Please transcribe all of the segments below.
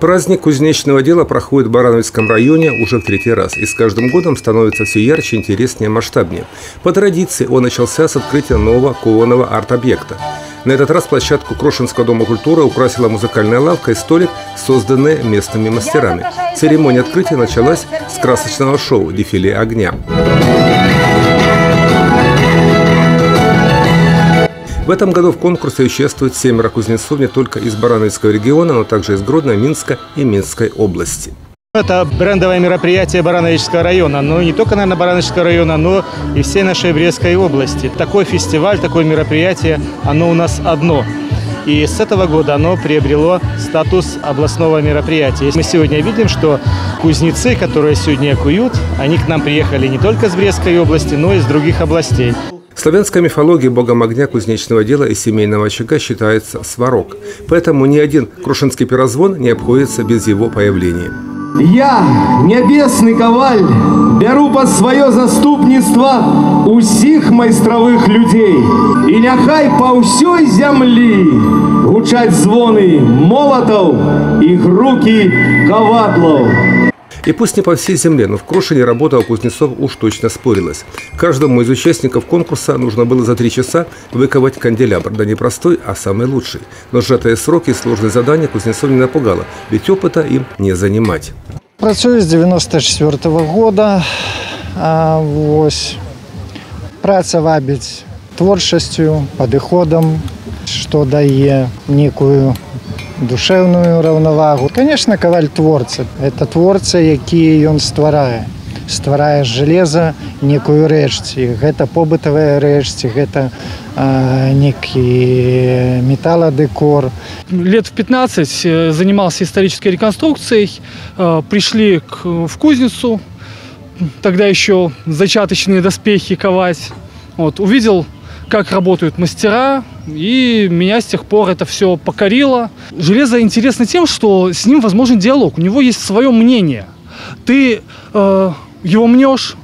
Праздник кузнечного дела проходит в Барановичском районе уже в третий раз и с каждым годом становится все ярче, интереснее, масштабнее. По традиции он начался с открытия нового кованого арт-объекта. На этот раз площадку Крошинского дома культуры украсила музыкальная лавка и столик, созданные местными мастерами. Церемония открытия началась с красочного шоу «Дефиле огня». В этом году в конкурсе участвуют 7 кузнецов не только из Барановичского региона, но также из Гродно, Минска и Минской области. Это брендовое мероприятие Барановичского района, но не только, наверное, Барановичского района, но и всей нашей Брестской области. Такой фестиваль, такое мероприятие, оно у нас одно. И с этого года оно приобрело статус областного мероприятия. Мы сегодня видим, что кузнецы, которые сегодня куют, они к нам приехали не только с Брестской области, но и из других областей. В славянской мифологии богом огня, кузнечного дела и семейного очага считается Сварог. Поэтому ни один крушинский пирозвон не обходится без его появления. Я, небесный коваль, беру под свое заступництво усіх майстровых людей. И няхай по всей земли гучать звоны молотов и груки ковадлов. И пусть не по всей земле, но в Крошине работа у кузнецов уж точно спорилась. Каждому из участников конкурса нужно было за 3 часа выковать канделябр. Да не простой, а самый лучший. Но сжатые сроки и сложные задания кузнецов не напугало, ведь опыта им не занимать. Працюю з 94-го года. Праца вабіць творчасцю, падыходам, што дае некую душевную раўнавагу. Конечно, каваль творца. Это творца, які ён стварае. Стварае з жалеза некую рэч. Гэта побытавая рэч, гэта некий металлодекор. Лет в 15 занимался исторической реконструкцией. Пришли в кузницу, тогда еще зачаточные доспехи ковать. Увидел, как работают мастера, и меня с тех пор это все покорило. Железо интересно тем, что с ним возможен диалог. У него есть свое мнение. Ты его мнешь,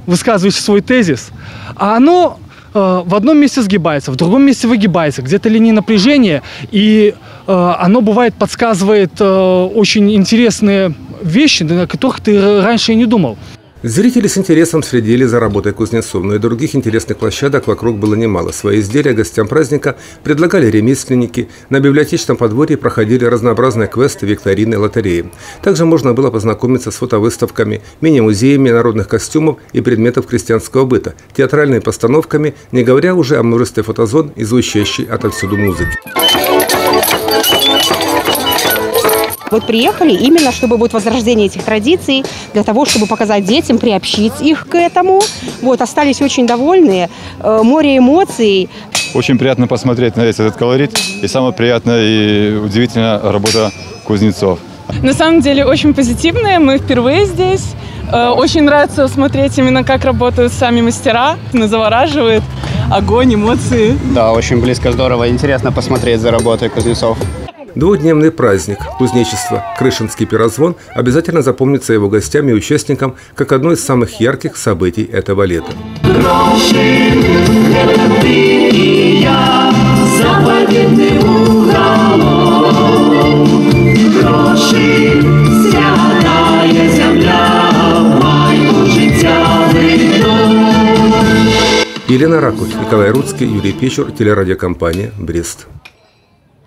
высказываешь свой тезис, а оно в одном месте сгибается, в другом месте выгибается, где-то линии напряжения, и оно бывает подсказывает очень интересные вещи, о которых ты раньше и не думал. Зрители с интересом следили за работой кузнецов, но и других интересных площадок вокруг было немало. Свои изделия гостям праздника предлагали ремесленники, на библиотечном подворье проходили разнообразные квесты, викторины, лотереи. Также можно было познакомиться с фотовыставками, мини-музеями народных костюмов и предметов крестьянского быта, театральными постановками, не говоря уже о множестве фотозон и звучащей отовсюду музыки. Приехали именно, чтобы будет возрождение этих традиций, для того, чтобы показать детям, приобщить их к этому. Остались очень довольные, море эмоций. Очень приятно посмотреть на весь этот колорит. И самое приятное и удивительная работа кузнецов. На самом деле очень позитивная. Мы впервые здесь. Очень нравится смотреть именно, как работают сами мастера. Завораживает огонь, эмоции. Да, очень близко, здорово. Интересно посмотреть за работой кузнецов. Двухдневный праздник кузнечества «Крышинский пирозвон» обязательно запомнится его гостям и участникам как одно из самых ярких событий этого лета. Елена Ракуль, Николай Руцкий, Юрий Печур, телерадиокомпания «Брест».